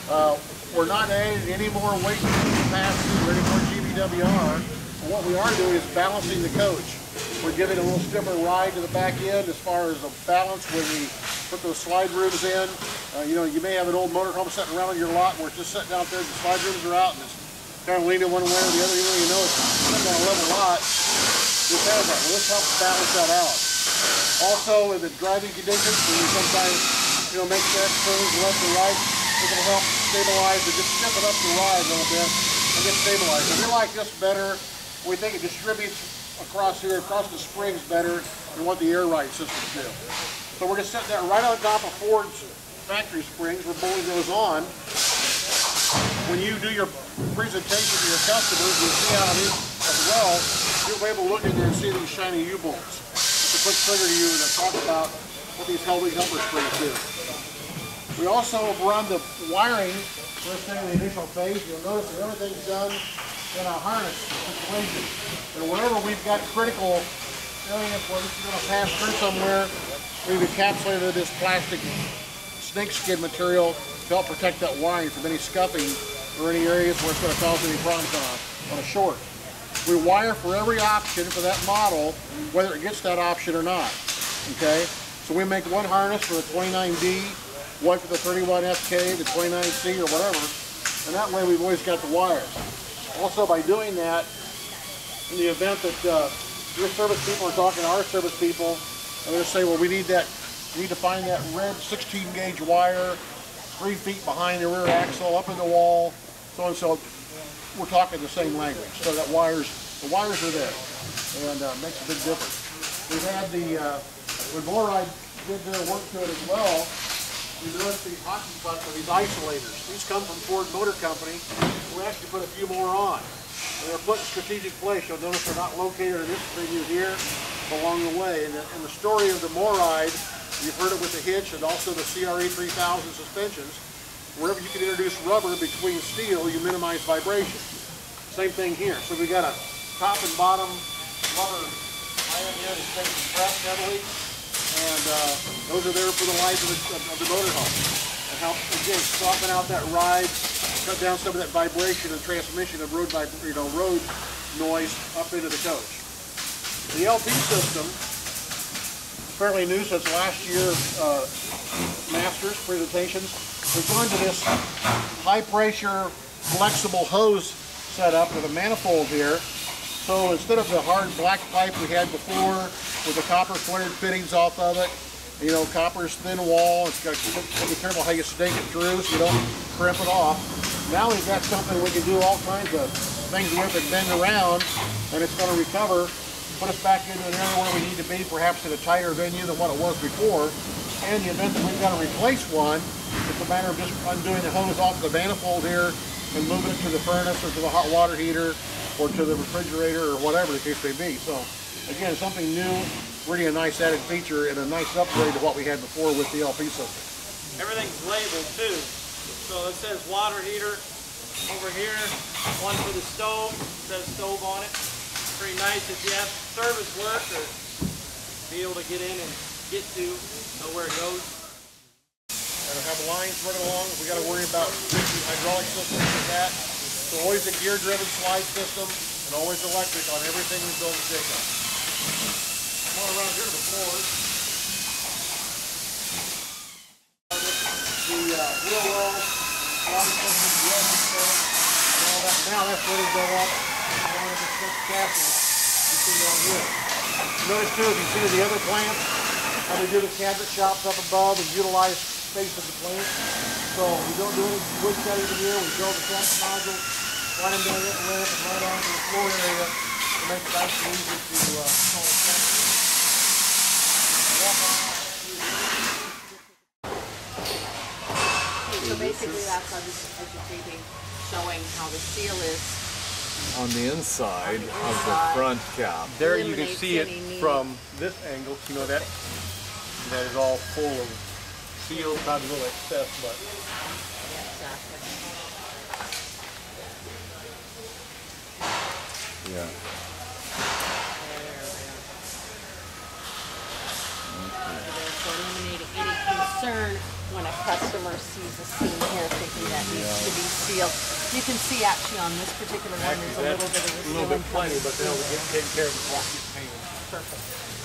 We're not adding any more weight capacity or any more GVWR. And what we are doing is balancing the coach. We're giving a little stiffer ride to the back end as far as the balance when we put those slide rooms in. You know, you may have an old motorhome sitting around in your lot where it's just sitting out there, the slide rooms are out, and it's kind of leaning one way or the other. Even though you know it's sitting on a level lot, this has that. Well, this helps balance that out. Also, in the driving conditions, when you sometimes, you know, make that turns left or right, it will help stabilize and just step it up the ride a little bit and get stabilized. And we like this better. We think it distributes across here, across the springs better than what the air ride systems do. So we're just setting that right on top of Ford's factory springs. We're bolting those on. When you do your presentation to your customers, you'll see how it is as well. You'll be able to look in there and see these shiny U-bolts. It's a quick trigger to you to talk about what these Helwig helper springs do. We also run the wiring first thing in the initial phase. You'll notice that everything's done in a harness situation. And wherever we've got critical areas where this is going to pass through somewhere, we've encapsulated this plastic snakeskin material to help protect that wiring from any scuffing or any areas where it's going to cause any problems on a short. We wire for every option for that model, whether it gets that option or not. Okay? So we make one harness for the 29D, one for the 31FK, the 29C, or whatever, and that way we've always got the wires. Also, by doing that, in the event that your service people are talking to our service people, and they're saying, well, we need to find that red 16 gauge wire 3 feet behind the rear axle, up in the wall, so and so. We're talking the same language, so that the wires are there, and makes a big difference. We've had when Moride did their work to it as well, you notice these hockey pucks are these isolators. These come from Ford Motor Company. We actually put a few more on. And they're put in strategic place. You'll notice they're not located in this venue here, along the way. And the story of the Moride, you've heard it with the hitch and also the CRE 3000 suspensions. Wherever you can introduce rubber between steel, you minimize vibration. Same thing here. So we've got a top and bottom rubber iron here that's been compressed heavily. And those are there for the life of the motorhome. And help, again, soften out that ride, cut down some of that vibration and transmission of road noise up into the coach. The LP system, fairly new since last year Masters presentations. We've gone to this high pressure flexible hose setup with a manifold here. So instead of the hard black pipe we had before with the copper flared fittings off of it, you know, copper's thin wall, it's got to be careful how you stake it through so you don't crimp it off. Now we've got something we can do all kinds of things with it, bend around, and it's going to recover, put us back into an area where we need to be, perhaps in a tighter venue than what it was before. And in the event that we've got to replace one, it's a matter of just undoing the hose off the manifold here and moving it to the furnace or to the hot water heater or to the refrigerator or whatever the case may be. So again, something new, really a nice added feature and a nice upgrade to what we had before with the LP system. Everything's labeled too. So it says water heater over here, one for the stove, it says stove on it. Pretty nice if you have service work or be able to get in and get to, know where it goes. Gotta have lines running along. We got to worry about hydraulic systems with that. So always a gear-driven slide system and always electric on everything we build at Jacob. Come on around here to the floors. The wheel roll, slide system, the system, and all that. Now that's ready to go up. And it's just casting. You see down here. Notice too, if you see the other plants, how they do the cabinet shops up above and utilize space of the plant. So we don't do any wood cutting in here. We build the cabinet modules, slide them down the ramp and right onto the floor area to make it nice and easy to install the cabinet. So basically that's how this is educating, showing how the seal is on the inside of the front cap. There you can see it from this angle. You know that is all full of seal, not a little excess, but yeah. So eliminating any concern when a customer sees a seam here thinking that needs to be sealed. You can see actually on this particular one, there's a little bit of a sealant. plenty, but they'll get taken care of before it gets painted. Perfect.